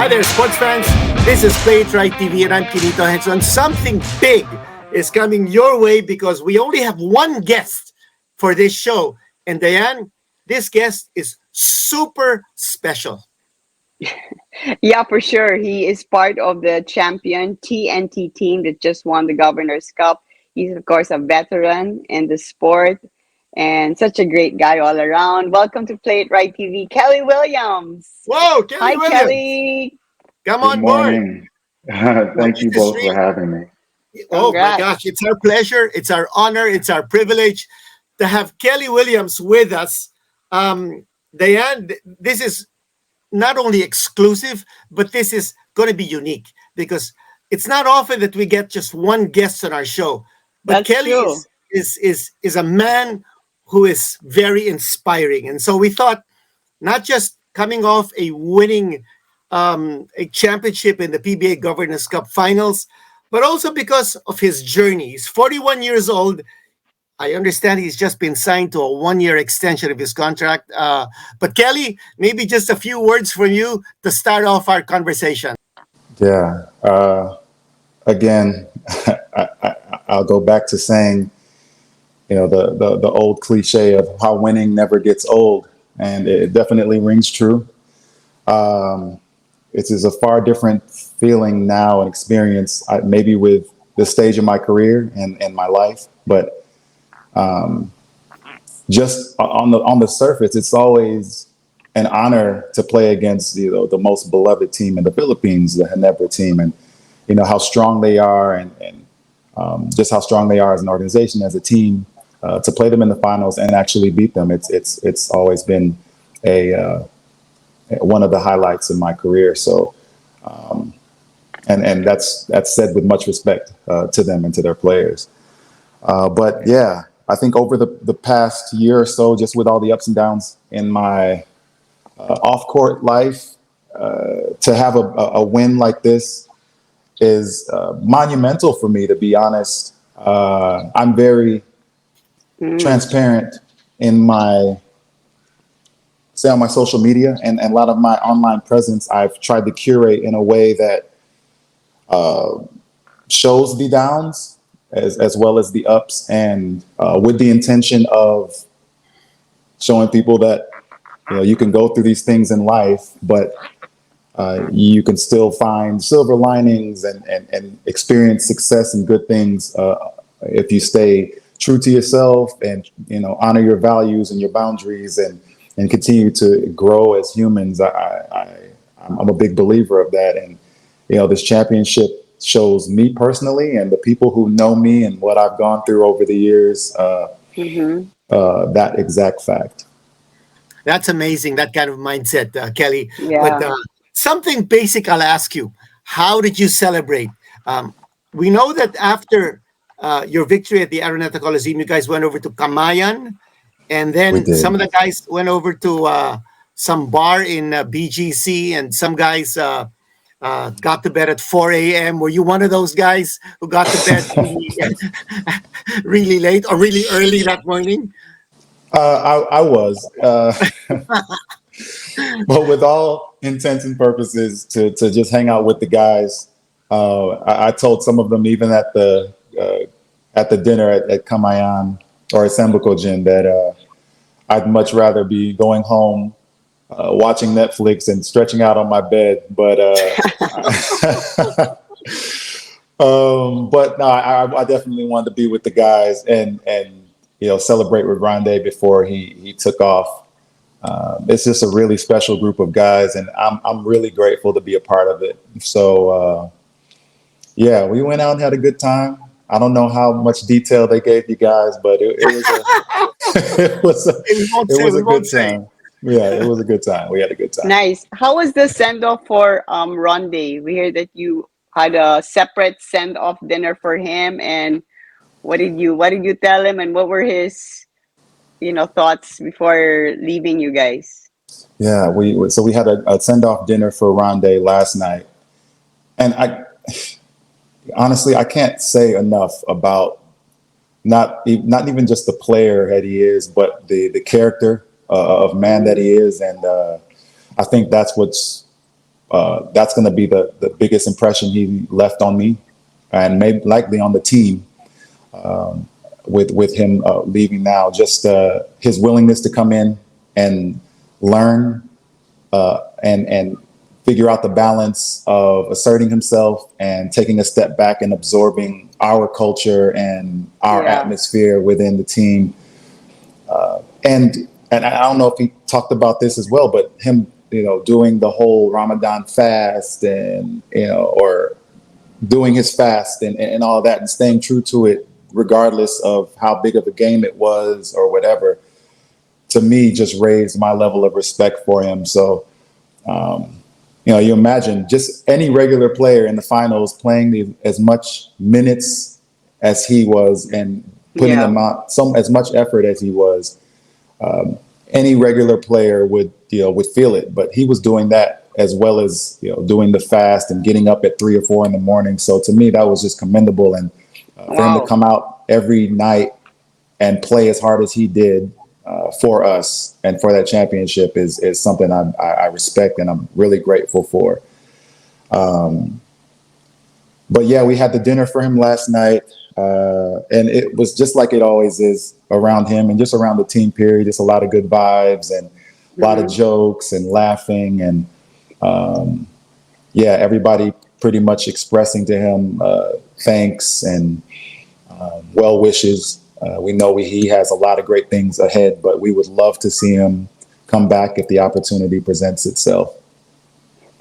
Hi there, sports fans. This is Playitright TV, and I'm Kinito Henson. Something big is coming your way because we only have one guest for this show. And Diane, this guest is super special. Yeah, for sure. He is part of the champion TNT team that just won the Governor's Cup. He's, of course, a veteran in the sport and such a great guy all around. Welcome to Play It Right TV, Kelly Williams. Whoa, Kelly Hi, Williams. Kelly. Come Good on board. morning. Thank you both for having me. Oh my Congrats. gosh, it's our pleasure, it's our honor, it's our privilege to have Kelly Williams with us. Diane, this is not only exclusive, but this is going to be unique because it's not often that we get just one guest on our show. But That's Kelly true. is a man who is very inspiring. And so we thought, not just coming off a winning a championship in the PBA Governors Cup finals, but also because of his journey. He's 41 years old. I understand he's just been signed to a one-year extension of his contract. But Kelly, maybe just a few words from you to start off our conversation. Yeah. Again, I'll go back to saying, the old cliche of how winning never gets old, and it definitely rings true. It is a far different feeling now and experience, maybe with this stage of my career and my life, but just on the surface, it's always an honor to play against the most beloved team in the Philippines, the Ginebra team, and how strong they are, and just how strong they are as an organization, as a team, to play them in the finals and actually beat them. It's always been one of the highlights in my career. So, and that's said with much respect to them and to their players. But yeah, I think over the past year or so, just with all the ups and downs in my off-court life, to have a win like this is monumental for me, to be honest. I'm very transparent in on my social media, and a lot of my online presence I've tried to curate in a way that shows the downs as well as the ups, and with the intention of showing people that you can go through these things in life, but you can still find silver linings and experience success and good things if you stay true to yourself and honor your values and your boundaries and continue to grow as humans. I'm a big believer of that, and this championship shows me personally and the people who know me and what I've gone through over the years that exact fact. That's amazing, that kind of mindset, Kelly. Yeah. But something basic I'll ask you. How did you celebrate? We know that after your victory at the Araneta Coliseum, you guys went over to Camayan, and then some of the guys went over to some bar in BGC, and some guys got to bed at 4 a.m. Were you one of those guys who got to bed really late or really early that morning? I was, but with all intents and purposes, to just hang out with the guys. I told some of them, even at the dinner at Camayan or at Sambukojin, that I'd much rather be going home, watching Netflix and stretching out on my bed. But but no, I definitely wanted to be with the guys and celebrate with Rondé before he took off. It's just a really special group of guys, and I'm really grateful to be a part of it. So yeah, we went out and had a good time. I don't know how much detail they gave you guys, but it was a good time. Yeah, it was a good time. We had a good time. Nice. How was the send-off for Rondé? We hear that you had a separate send-off dinner for him, and what did you tell him, and what were his thoughts before leaving you guys? Yeah, we had a send-off dinner for Rondé last night, and honestly, I can't say enough about not even just the player that he is, but the character of man that he is. And I think that's what's that's going to be the biggest impression he left on me, and maybe likely on the team. With him leaving now, just his willingness to come in and learn and figure out the balance of asserting himself and taking a step back and absorbing our culture and our atmosphere within the team. And I don't know if he talked about this as well, but him, doing the whole Ramadan fast and, or doing his fast and all of that and staying true to it, regardless of how big of a game it was or whatever, to me, just raised my level of respect for him. So, you imagine just any regular player in the finals playing as much minutes as he was and putting as much effort as he was. Any regular player would feel it, but he was doing that as well as, doing the fast and getting up at 3 or 4 in the morning. So to me, that was just commendable. And for him to come out every night and play as hard as he did for us and for that championship is something I respect and I'm really grateful for. But yeah, we had the dinner for him last night. And it was just like it always is around him and just around the team period. Just a lot of good vibes and a lot of jokes and laughing and everybody pretty much expressing to him thanks and well wishes. We know he has a lot of great things ahead, but we would love to see him come back if the opportunity presents itself.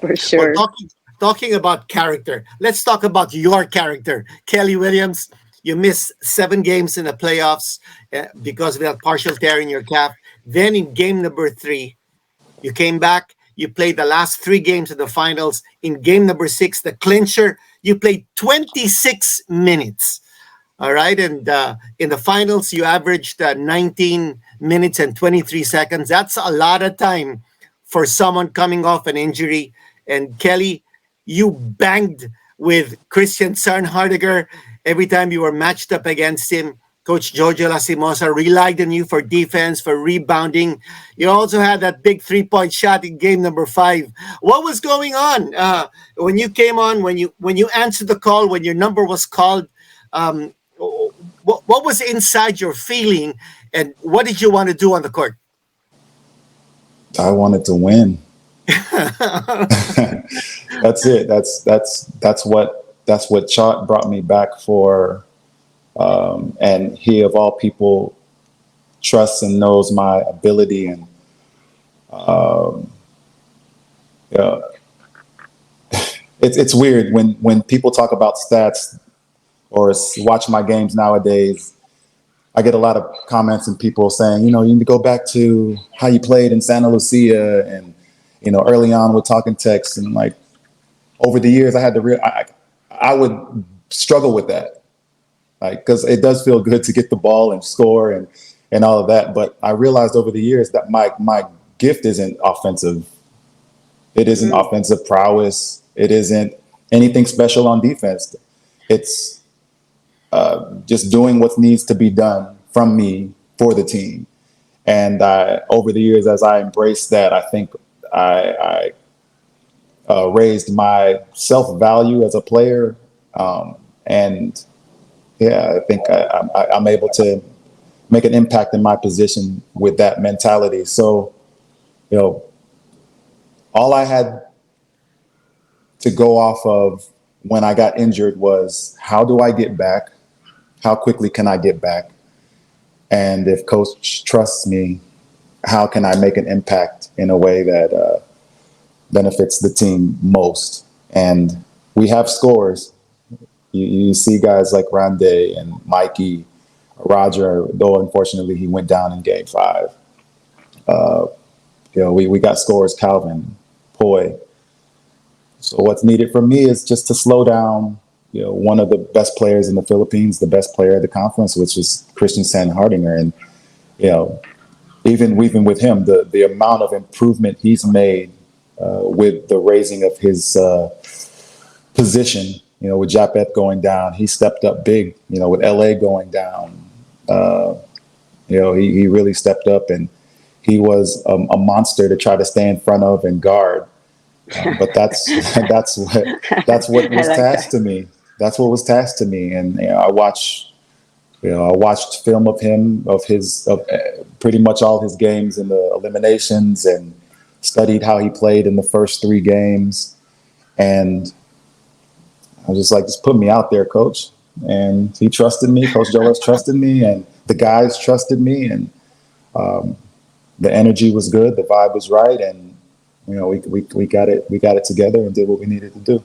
For sure. Well, talking about character, let's talk about your character, Kelly Williams. You missed 7 games in the playoffs because of that partial tear in your calf. Then in game number 3, you came back. You played the last 3 games of the finals. In game number 6, the clincher, you played 26 minutes. All right. And in the finals, you averaged 19 minutes and 23 seconds. That's a lot of time for someone coming off an injury. And Kelly, you banged with Christian Sanhardinger every time you were matched up against him. Coach Jojo Lastimosa relied on you for defense, for rebounding. You also had that big 3-point shot in game number 5. What was going on when you came on, when you answered the call, when your number was called? What was inside your feeling, and what did you want to do on the court? I wanted to win. That's it. That's what Chart brought me back for. And he, of all people, trusts and knows my ability. And it's weird when people talk about stats or watch my games nowadays. I get a lot of comments and people saying, you need to go back to how you played in Santa Lucia, and early on with talking text, and like over the years, I had to I would struggle with that. Because it does feel good to get the ball and score and all of that. But I realized over the years that my gift isn't offensive. It isn't offensive prowess. It isn't anything special on defense. It's just doing what needs to be done from me for the team. And over the years, as I embraced that, I think I raised my self-value as a player. And I think I'm able to make an impact in my position with that mentality. So, all I had to go off of when I got injured was, how do I get back? How quickly can I get back? And if coach trusts me, how can I make an impact in a way that benefits the team most? And we have scores. You see guys like Rande and Mikey, Roger, though unfortunately he went down in game 5. We got scores, Calvin, Poi. So what's needed from me is just to slow down, one of the best players in the Philippines, the best player of the conference, which was Christian Sanhardinger. And, even with him, the amount of improvement he's made with the raising of his position, with Japeth going down, he stepped up big, with LA going down. He really stepped up, and he was a monster to try to stay in front of and guard. But that's what I was like tasked that. to me. That's what was tasked to me, and I watched film of him, of pretty much all his games in the eliminations, and studied how he played in the first three games. And I was just like, just put me out there, coach. And he trusted me. Coach Jolas trusted me, and the guys trusted me, and the energy was good, the vibe was right, and we got it together and did what we needed to do.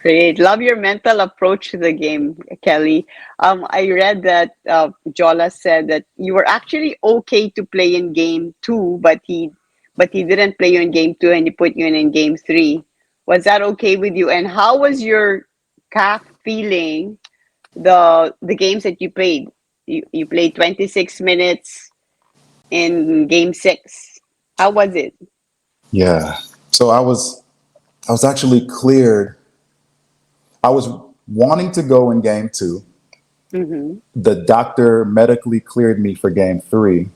Great. Love your mental approach to the game, Kelly. I read that Jola said that you were actually okay to play in game two, but he didn't play you in game two and he put you in game three. Was that okay with you? And how was your calf feeling the games that you played? You played 26 minutes in game six. How was it? Yeah. So I was actually cleared. I was wanting to go in game two. Mm-hmm. The doctor medically cleared me for game three.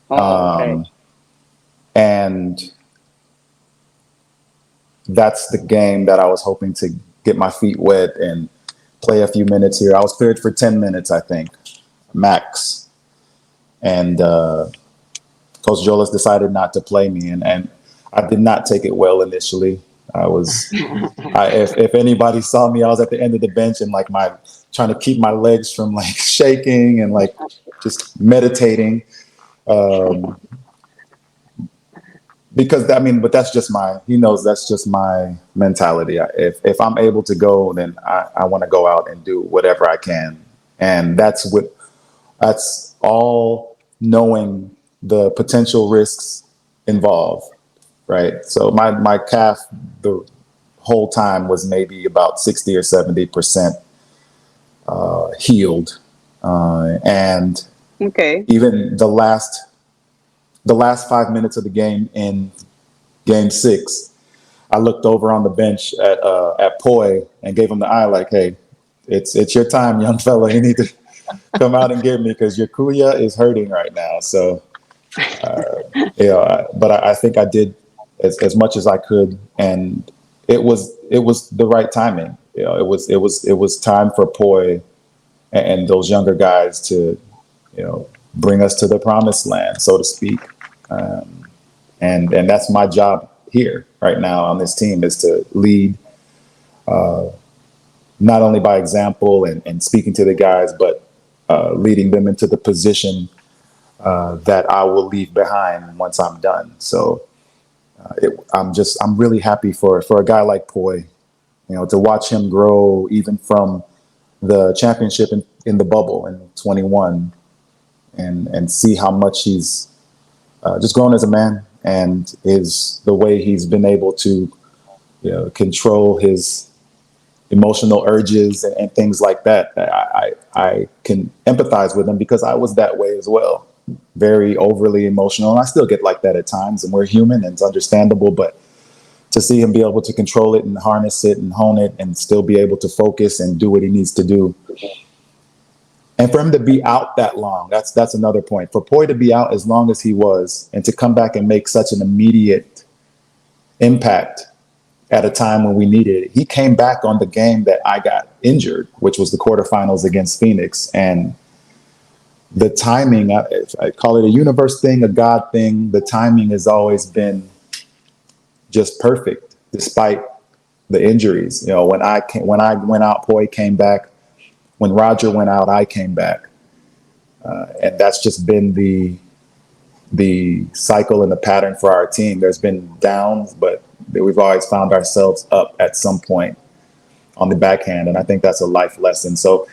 Oh, okay. And that's the game that I was hoping to get my feet wet and play a few minutes here. I was cleared for 10 minutes, I think, max. And Coach Jolas decided not to play me. And I did not take it well initially. If anybody saw me, I was at the end of the bench and like trying to keep my legs from like shaking and like just meditating. Um, because but that's just he knows that's just my mentality. If I'm able to go, then I want to go out and do whatever I can. And that's all knowing the potential risks involved. Right. So my calf, the whole time was maybe about 60 or 70% healed. And Okay. even the last 5 minutes of the game in game six, I looked over on the bench at Poi and gave him the eye like, hey, it's your time, young fella. You need to come out and get me because your kuya is hurting right now. So, but I think I did as much as I could, and it was the right timing. It was time for Poi and those younger guys to bring us to the promised land, so to speak. And that's my job here right now on this team is to lead, not only by example and speaking to the guys, but leading them into the position that I will leave behind once I'm done. So I'm really happy for a guy like Poi, to watch him grow even from the championship in the bubble in 21 and see how much he's just grown as a man and the way he's been able to control his emotional urges and things like that. I can empathize with him because I was that way as well, very overly emotional, and I still get like that at times. And we're human, and it's understandable. But to see him be able to control it and harness it and hone it, and still be able to focus and do what he needs to do, and for him to be out that long, that's another point. For Poi to be out as long as he was, and to come back and make such an immediate impact at a time when we needed it. He came back on the game that I got injured, which was the quarterfinals against Phoenix. And the timing, I call it a universe thing, a God thing. The timing has always been just perfect, despite the injuries. When I went out, Poi came back. When Roger went out, I came back. And that's just been the cycle and the pattern for our team. There's been downs, but we've always found ourselves up at some point on the backhand. And I think that's a life lesson. So,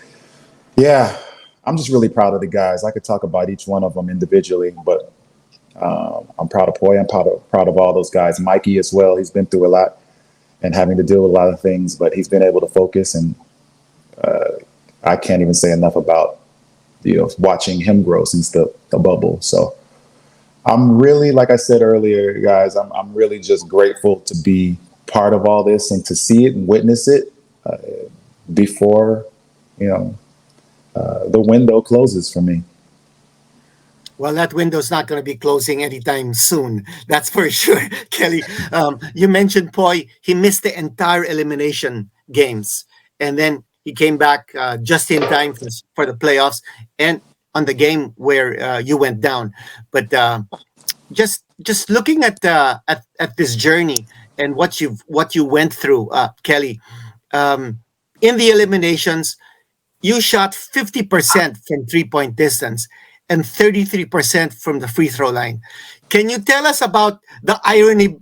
yeah, I'm just really proud of the guys. I could talk about each one of them individually, but I'm proud of Poi. I'm proud of all those guys. Mikey as well. He's been through a lot and having to deal with a lot of things, but he's been able to focus. And I can't even say enough about watching him grow since the bubble. So I'm really, like I said earlier, guys, I'm really just grateful to be part of all this and to see it and witness it before, the window closes for me. Well, that window's not going to be closing anytime soon. That's for sure, Kelly. You mentioned Poi. He missed the entire elimination games, and then he came back just in time for the playoffs and on the game where you went down. But just looking at this journey and what you went through, Kelly, um, in the eliminations, you shot 50% from 3 point distance and 33% from the free throw line. Can you tell us about the irony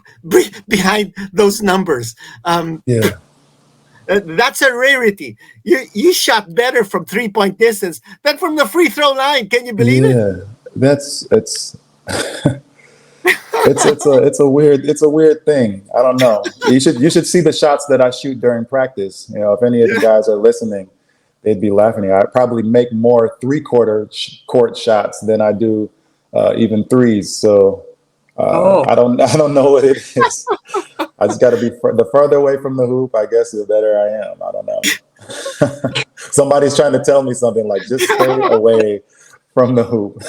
behind those numbers? Yeah. That's a rarity. You shot better from 3 point distance than from the free throw line. Can you believe it? Yeah. That's it's it's a weird thing. I don't know. You should see the shots that I shoot during practice. You know, if any of the guys are listening, they'd be laughing. I probably make more court shots than I do even threes. So I don't know what it is. I just got to be the further away from the hoop, I guess, the better I am. I don't know. Somebody's trying to tell me something like just stay away from the hoop.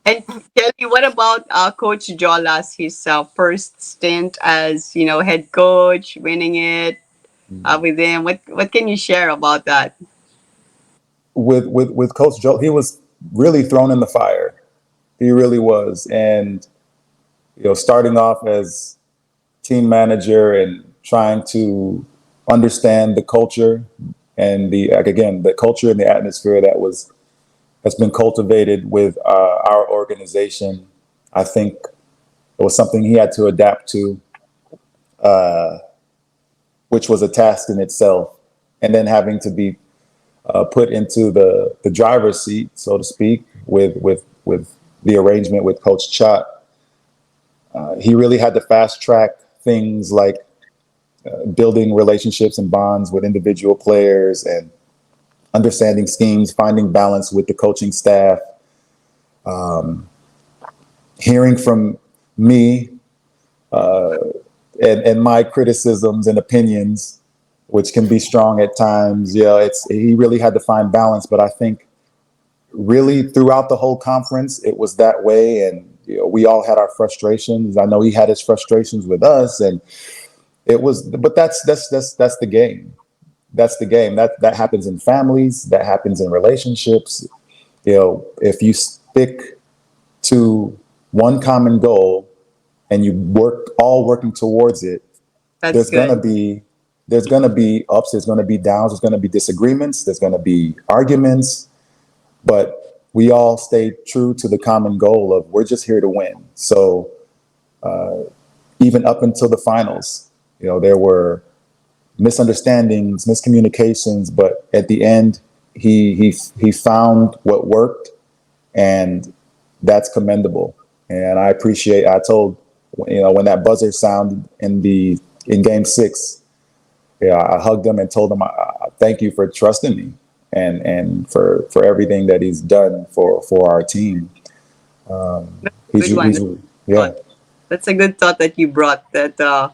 And Kelly, what about Coach Jolas, his first stint as head coach, winning it with him? What can you share about that? With Coach Joe, he was really thrown in the fire. He really was, and starting off as team manager and trying to understand the culture and the culture and the atmosphere that's been cultivated with our organization. I think it was something he had to adapt to, which was a task in itself, and then having to be put into the driver's seat, so to speak, with the arrangement with Coach Chot. He really had to fast track things like building relationships and bonds with individual players and understanding schemes, finding balance with the coaching staff, hearing from me and my criticisms and opinions, which can be strong at times. Yeah, he really had to find balance. But I think really throughout the whole conference, it was that way. And we all had our frustrations. I know he had his frustrations with us, and it was. But that's the game. That's the game. That happens in families. That happens in relationships. If you stick to one common goal and you working towards it, there's gonna be ups, there's gonna be downs, there's gonna be disagreements, there's gonna be arguments, but we all stay true to the common goal of we're just here to win. So even up until the finals, there were misunderstandings, miscommunications, but at the end, he found what worked, and that's commendable. And I told, when that buzzer sounded in Game 6, I hugged him and told him, thank you for trusting me and for everything that he's done for our team. That's a good thought that you brought, that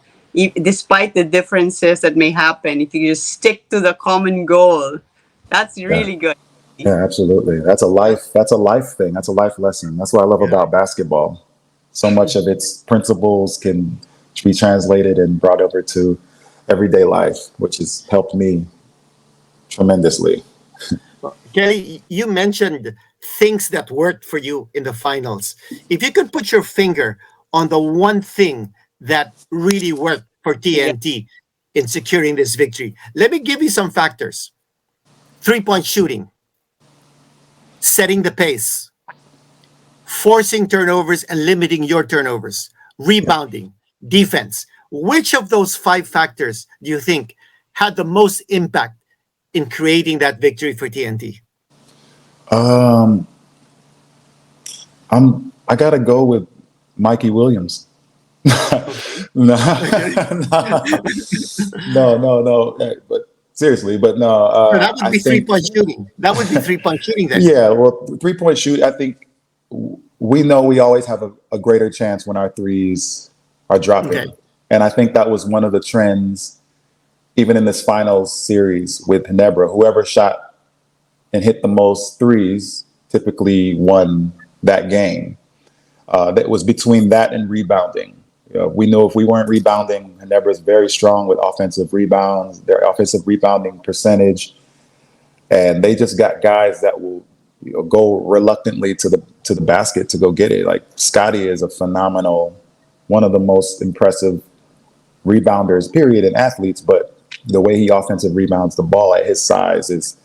despite the differences that may happen, if you just stick to the common goal, that's really good. Yeah, absolutely. That's a life thing. That's a life lesson. That's what I love about basketball. So much of its principles can be translated and brought over to everyday life, which has helped me tremendously. Kelly, you mentioned things that worked for you in the finals. If you could put your finger on the one thing that really worked for TNT in securing this victory, let me give you some factors. 3-point shooting, setting the pace, forcing turnovers and limiting your turnovers, rebounding, defense. Which of those 5 factors do you think had the most impact in creating that victory for TNT? I gotta go with Mikey Williams. No. But seriously, but no. That would be 3-point shooting. That would be 3-point shooting then. Yeah, well, 3-point shoot. I think we know we always have a greater chance when our threes are dropping, and I think that was one of the trends, even in this finals series with Ginebra. Whoever shot and hit the most threes typically won that game. That was between that and rebounding. We know if we weren't rebounding, Ginebra is very strong with offensive rebounds, their offensive rebounding percentage, and they just got guys that will go reluctantly to the basket to go get it. Like Scotty is a phenomenal, one of the most impressive rebounders, period, and athletes. But the way he offensive rebounds the ball at his size is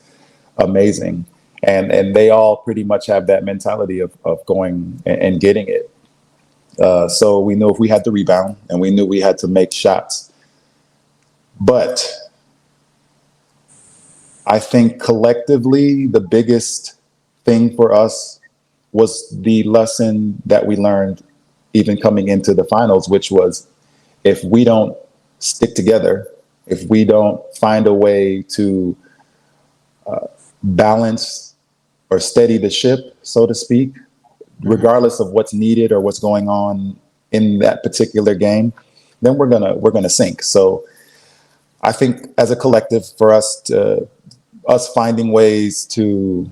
amazing. And they all pretty much have that mentality of going and getting it. So we knew if we had to rebound and we knew we had to make shots. But I think collectively, the biggest thing for us was the lesson that we learned even coming into the finals, which was if we don't stick together, if we don't find a way to balance or steady the ship, so to speak, regardless of what's needed or what's going on in that particular game, then we're gonna sink. So I think as a collective, for us finding ways to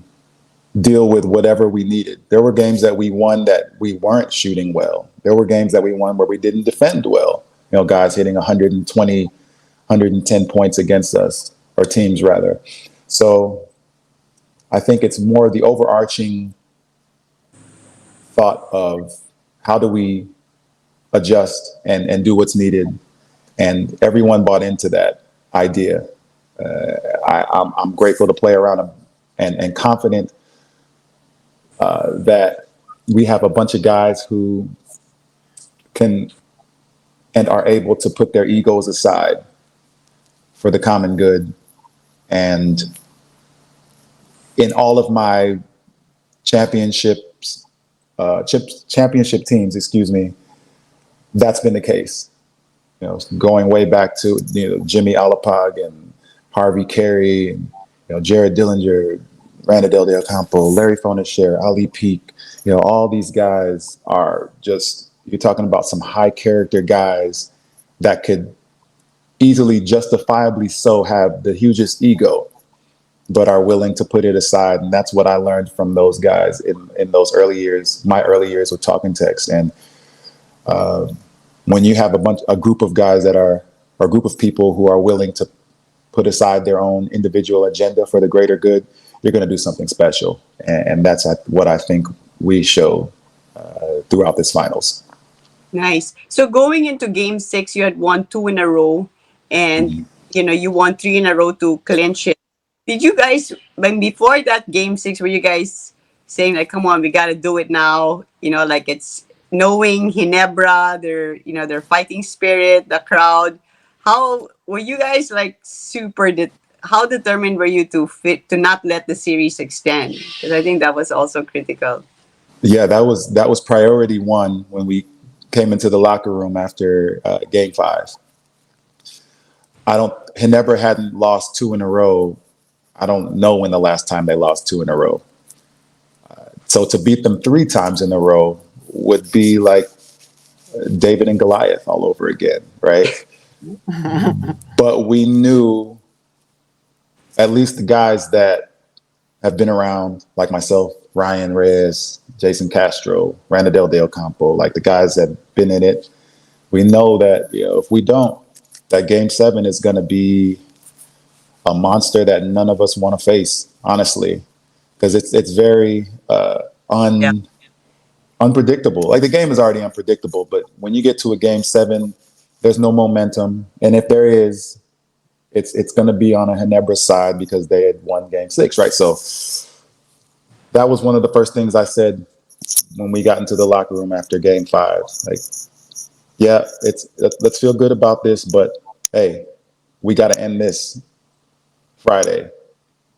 deal with whatever we needed. There were games that we won that we weren't shooting well. There were games that we won where we didn't defend well. Guys hitting 120, 110 points against us, or teams rather. So I think it's more the overarching thought of how do we adjust and do what's needed. And everyone bought into that idea. I'm grateful to play around and confident that we have a bunch of guys who can and are able to put their egos aside for the common good. And in all of my championship teams, that's been the case. Going way back to Jimmy Alapag and Harvey Carey and Jared Dillinger, Randall Del Campo, Larry Fonashare, Ali Peak. All these guys are just, you're talking about some high character guys that could easily, justifiably so, have the hugest ego, but are willing to put it aside. And that's what I learned from those guys in those early years, my early years with Talking Text. And when you have a group of guys that are, or a group of people who are willing to put aside their own individual agenda for the greater good, you're going to do something special. And that's what I think we show throughout this finals. Nice. So going into Game 6, you had won 2 in a row, and you won 3 in a row to clinch it. Did you guys, before that Game 6, were you guys saying like, "Come on, we got to do it now"? Like it's knowing Ginebra, their fighting spirit, the crowd. How were you guys like how determined were you to not let the series extend? Because I think that was also critical. Yeah, that was priority one when we came into the locker room after Game 5. Ginebra hadn't lost 2 in a row. I don't know when the last time they lost 2 in a row. So to beat them 3 times in a row would be like David and Goliath all over again, right? But we knew, at least the guys that have been around, like myself, Ryan Reyes, Jason Castro, Randall Del Campo, like the guys that have been in it, we know that if we don't, that Game 7 is going to be a monster that none of us want to face, honestly, because it's very unpredictable. Like the game is already unpredictable, but when you get to a Game 7, there's no momentum, and if there is, it's going to be on a Ginebra side because they had won Game 6, right? So that was one of the first things I said when we got into the locker room after Game 5. Like, yeah, let's feel good about this, but hey, we got to end this Friday.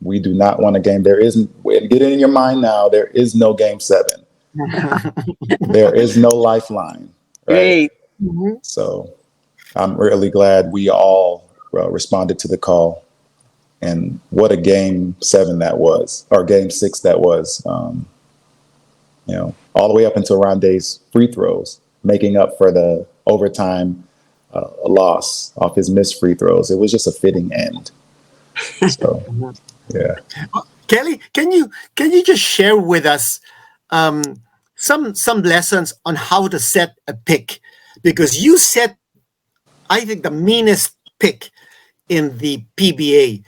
We do not want a game. There isn't. Get it in your mind now. There is no Game 7. There is no lifeline. Right. So I'm really glad we all responded to the call. And what a Game 7 that was, or Game 6 that was. All the way up until Rondé's free throws, making up for the overtime loss off his missed free throws. It was just a fitting end. So, yeah. Kelly, can you just share with us some lessons on how to set a pick, because you set, I think, the meanest pick in the PBA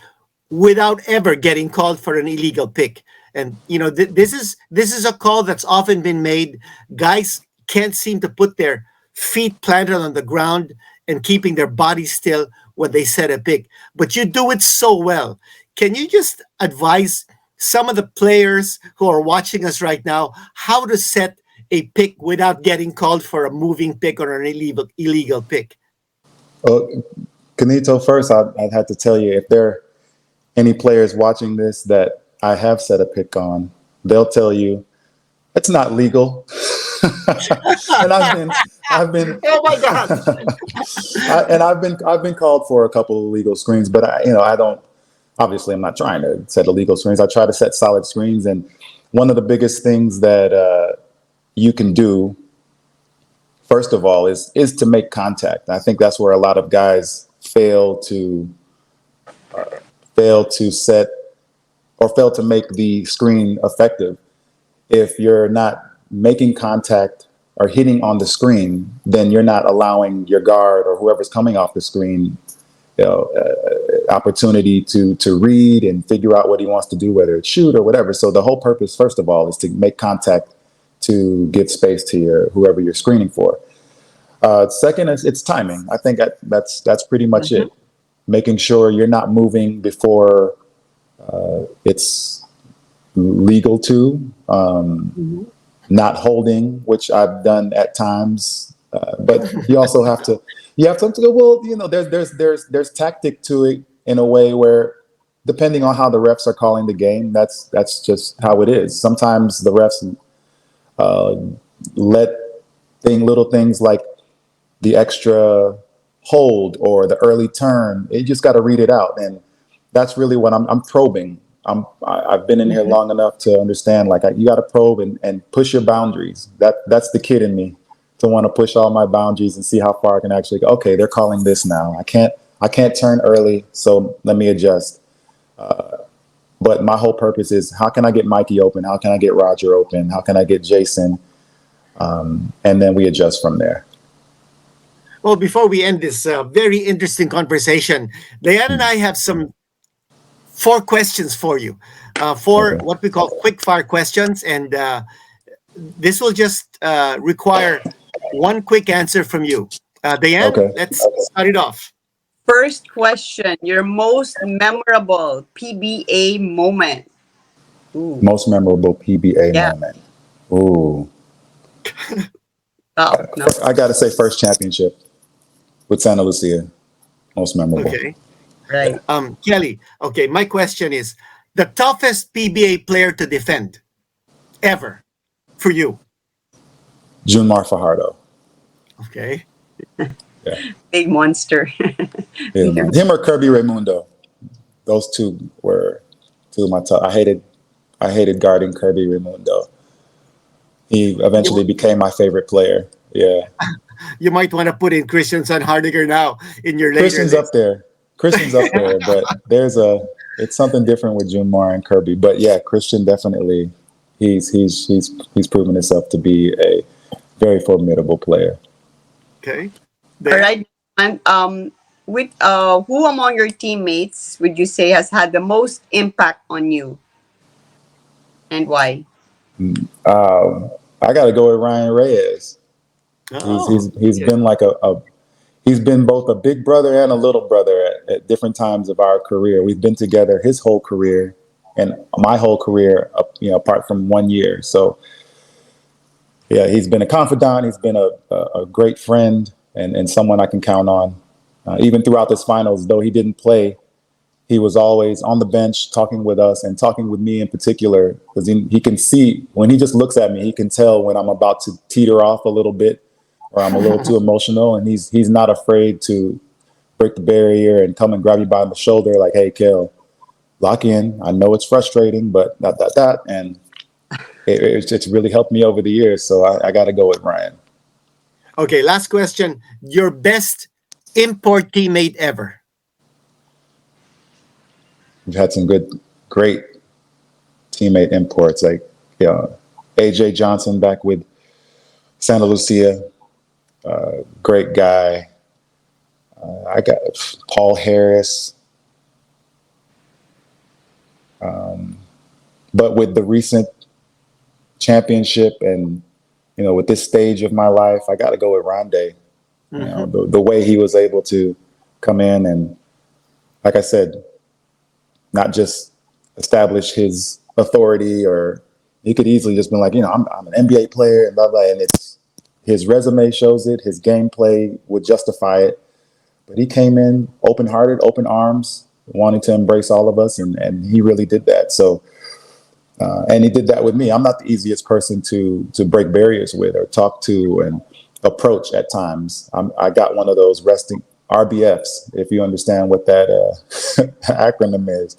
without ever getting called for an illegal pick. And this is a call that's often been made. Guys can't seem to put their feet planted on the ground and keeping their body still when they set a pick. But you do it so well. Can you just advise some of the players who are watching us right now how to set a pick without getting called for a moving pick or an illegal pick? Well, Canito, first, I'd have to tell you, if there are any players watching this that I have set a pick on, they'll tell you it's not legal. And I've been Oh my God. I've been called for a couple of illegal screens, but I don't, obviously I'm not trying to set illegal screens. I try to set solid screens. And one of the biggest things that you can do, first of all, is to make contact. I think that's where a lot of guys fail to set or fail to make the screen effective. If you're not making contact or hitting on the screen, then you're not allowing your guard or whoever's coming off the screen, opportunity to read and figure out what he wants to do, whether it's shoot or whatever. So the whole purpose, first of all, is to make contact to give space to whoever you're screening for. Second is it's timing. I think that's pretty much it. Making sure you're not moving before it's legal to, not holding, which I've done at times. But you also have to go, well, there's tactic to it in a way where, depending on how the refs are calling the game, that's just how it is. Sometimes the refs let little things like the extra hold or the early turn. You just got to read it out, and that's really what I'm probing. I've been in here long enough to understand, like, you got to probe and push your boundaries. That's the kid in me, to want to push all my boundaries and see how far I can actually go. Okay, they're calling this now. I can't turn early, so let me adjust. But my whole purpose is, how can I get Mikey open? How can I get Roger open? How can I get Jason? And then we adjust from there. Well, before we end this very interesting conversation, Diane and I have 4 questions for you, what we call quick fire questions. And this will just require one quick answer from you. Diane, Okay. Let's start it off. First question, your most memorable PBA moment. Ooh. Most memorable PBA moment. Ooh. Oh, no. I got to say first championship with Santa Lucia. Most memorable. Okay. Right. Kelly, okay, my question is, the toughest PBA player to defend ever for you? JuneMar Fajardo. Okay. Yeah. Big monster. Yeah, him or Kerby Raimundo. Those two were two of my top. I hated guarding Kerby Raimundo. He eventually became my favorite player. Yeah. You might want to put in Christian Sanhardinger now in your later Christian's list. up there. But it's something different with JuneMar and Kerby. But yeah, Christian definitely, he's proven himself to be a very formidable player. Okay. All right. And with who among your teammates would you say has had the most impact on you, and why? I got to go with Ryan Reyes. He's been like he's been both a big brother and a little brother at different times of our career. We've been together his whole career and my whole career, apart from 1 year. So yeah, he's been a confidant. He's been a great friend and someone I can count on. Even throughout this finals, though he didn't play, he was always on the bench talking with us and talking with me in particular, because he can see, when he just looks at me, he can tell when I'm about to teeter off a little bit or I'm a little too emotional, and he's not afraid to break the barrier and come and grab you by the shoulder like, hey, Kel, lock in. I know it's frustrating, but that. And it's really helped me over the years. So I got to go with Ryan. Okay, last question. Your best import teammate ever? We've had some great teammate imports. Like, AJ Johnson back with Santa Lucia, great guy. I got Paul Harris. But with the recent championship and, with this stage of my life, I got to go with Rondé. The way he was able to come in and, like I said, not just establish his authority, or he could easily just been like, I'm an NBA player and blah, blah. And it's his resume shows it. His gameplay would justify it. But he came in open hearted, open arms, wanting to embrace all of us. And he really did that. So, and he did that with me. I'm not the easiest person to break barriers with or talk to and approach at times. I got one of those resting RBFs, if you understand what that acronym is.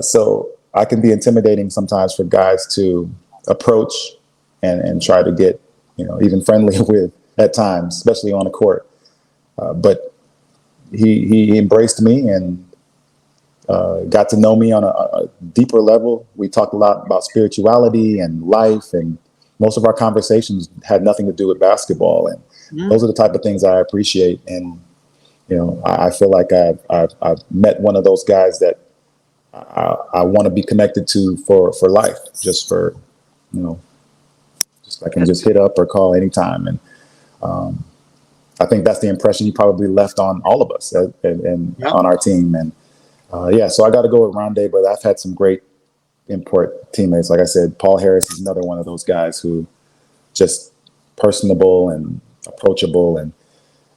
So I can be intimidating sometimes for guys to approach and try to get, even friendly with at times, especially on the court. But he embraced me and got to know me on a deeper level. We talked a lot about spirituality and life, and most of our conversations had nothing to do with basketball. And those are the type of things I appreciate. And, I feel like I've met one of those guys that I want to be connected to for life, just for, just I can just hit up or call anytime. And I think that's the impression he probably left on all of us and on our team. And so I got to go with Rondé, but I've had some great import teammates. Like I said, Paul Harris is another one of those guys who just personable and approachable. And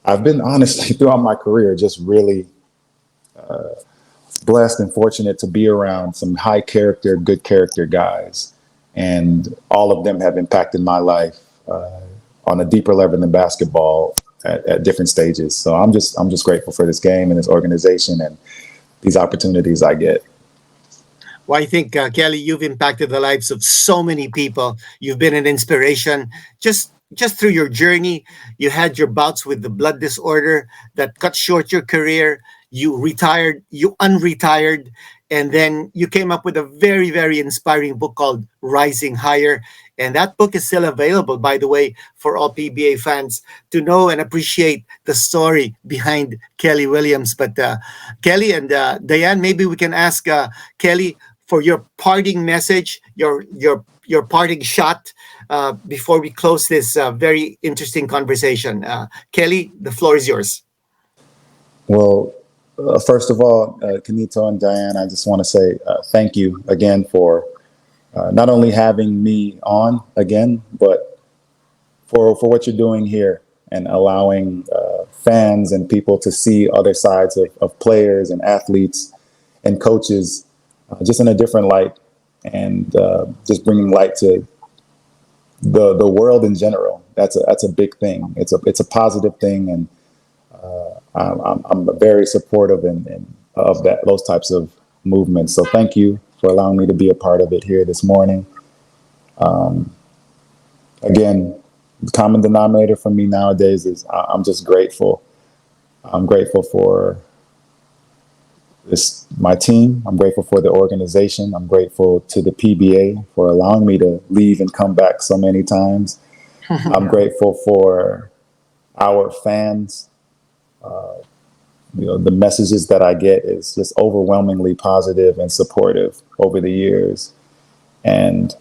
I've been honestly throughout my career just really blessed and fortunate to be around some high character, good character guys. And all of them have impacted my life on a deeper level than basketball at different stages. So I'm just grateful for this game and this organization and these opportunities I get. Well, I think, Kelly, you've impacted the lives of so many people. You've been an inspiration. Just through your journey, you had your bouts with the blood disorder that cut short your career. You retired, you unretired, and then you came up with a very, very inspiring book called Rising Higher. And that book is still available, by the way, for all PBA fans to know and appreciate the story behind Kelly Williams. But Kelly and Diane, maybe we can ask Kelly for your parting message, your parting shot before we close this very interesting conversation. Kelly, the floor is yours. Well, first of all, Kenito and Diane, I just want to say thank you again for not only having me on again, but for what you're doing here and allowing fans and people to see other sides of players and athletes and coaches just in a different light, and just bringing light to the world in general. That's a big thing. It's a positive thing, and I'm very supportive of those types of movements. So thank you for allowing me to be a part of it here this morning. Again, the common denominator for me nowadays is I'm just grateful. I'm grateful for my team. I'm grateful for the organization. I'm grateful to the PBA for allowing me to leave and come back so many times. I'm grateful for our fans. The messages that I get is just overwhelmingly positive and supportive over the years. And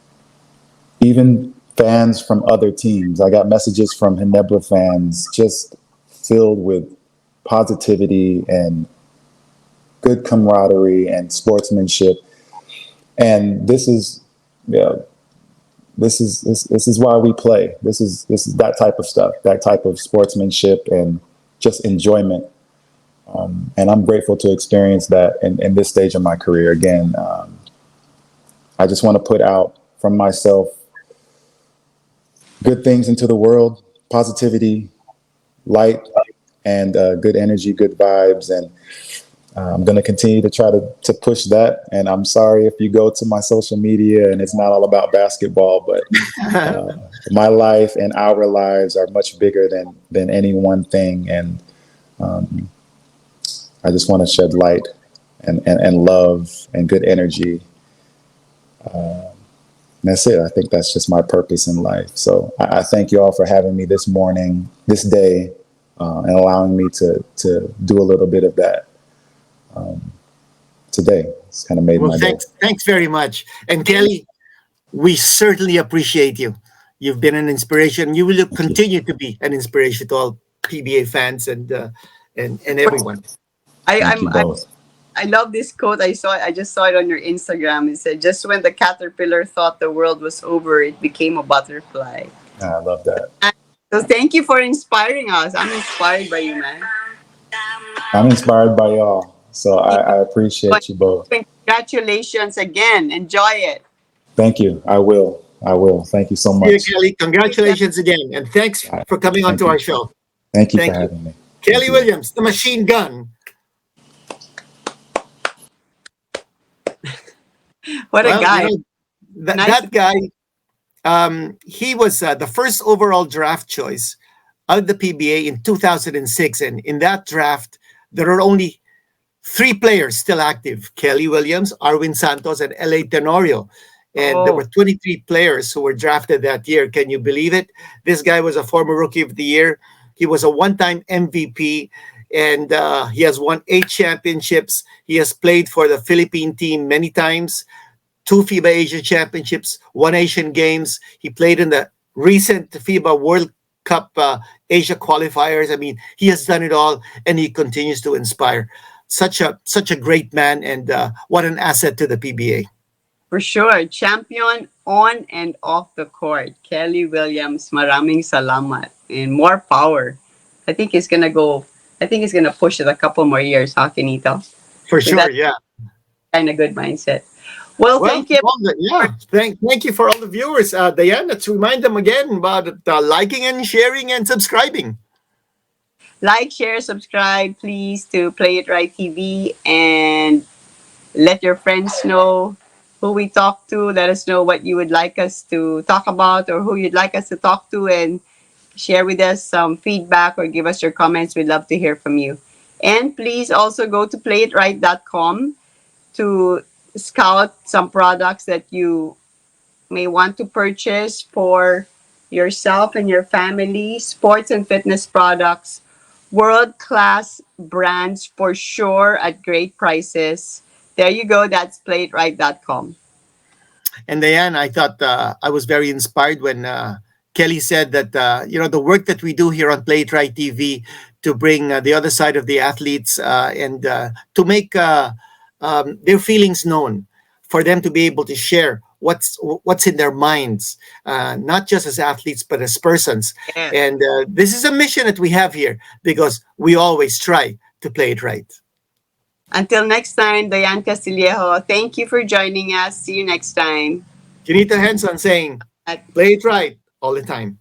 even fans from other teams. I got messages from Ginebra fans just filled with positivity and good camaraderie and sportsmanship. And this is why we play. This is that type of stuff, that type of sportsmanship and just enjoyment. And I'm grateful to experience that in this stage of my career. Again, I just want to put out from myself good things into the world, positivity, light, and good energy, good vibes. And I'm going to continue to try to push that. And I'm sorry if you go to my social media and it's not all about basketball, but my life and our lives are much bigger than any one thing. And I just want to shed light and love and good energy that's it. I think that's just my purpose in life. So I thank you all for having me this morning, this day, and allowing me to do a little bit of that today. It's kind of made Well, my day. thanks very much. And Kelly, we certainly appreciate you. You've been an inspiration. You will Thank you. continue to be an inspiration to all PBA fans and everyone. I, Thank you I'm both. I love this quote. I just saw it on your Instagram. It said, "Just when the caterpillar thought the world was over, it became a butterfly." I love that. So thank you for inspiring us. I'm inspired by you, man. I'm inspired by y'all. So I appreciate you both. Congratulations again. Enjoy it. Thank you. I will. I will. Thank you so See you, much. Kelly. Congratulations again. And thanks All right. for coming on Thank to our you. show. Thank you for Thank you. having me. Thank Kelly you. Williams, the machine gun. What a Well, you guy. know, Nice. that guy, he was the first overall draft choice of the PBA in 2006. And in that draft, there are only three players still active: Kelly Williams, Arwin Santos, and L.A. Tenorio. And there Oh, were 23 players who were drafted that year. Can you believe it? This guy was a former Rookie of the Year. He was a one-time MVP, and he has won 8 championships. He has played for the Philippine team many times, 2 FIBA Asia Championships, 1 Asian Games. He played in the recent FIBA World Cup Asia qualifiers. I mean, he has done it all, and he continues to inspire. Such a great man, and what an asset to the PBA. for sure. Champion on and off the court. Kelly Williams, maraming salamat. And more power. I think he's gonna go. I think he's gonna push it a couple more years, huh, Kenito? For With sure, that yeah. kind of good mindset. Well, Well, thank you. yeah. Thank you for all the viewers. Diane, let's remind them again about liking and sharing and subscribing. Like, share, subscribe, please, to Playitright TV, and let your friends know who we talk to. Let us know what you would like us to talk about or who you'd like us to talk to, and share with us some feedback or give us your comments. We'd love to hear from you. And please also go to playitright.com to scout some products that you may want to purchase for yourself and your family. Sports and fitness products, world class brands for sure at great prices. There you go. That's playitright.com. And Diane, I thought I was very inspired when Kelly said that the work that we do here on Playitright TV to bring the other side of the athletes and to make their feelings known, for them to be able to share what's in their minds, not just as athletes but as persons. Yeah. And this is a mission that we have here because we always try to play it right. Until next time, Diane Castillejo, thank you for joining us. See you next time. Janita Henson saying, At play it right all the time.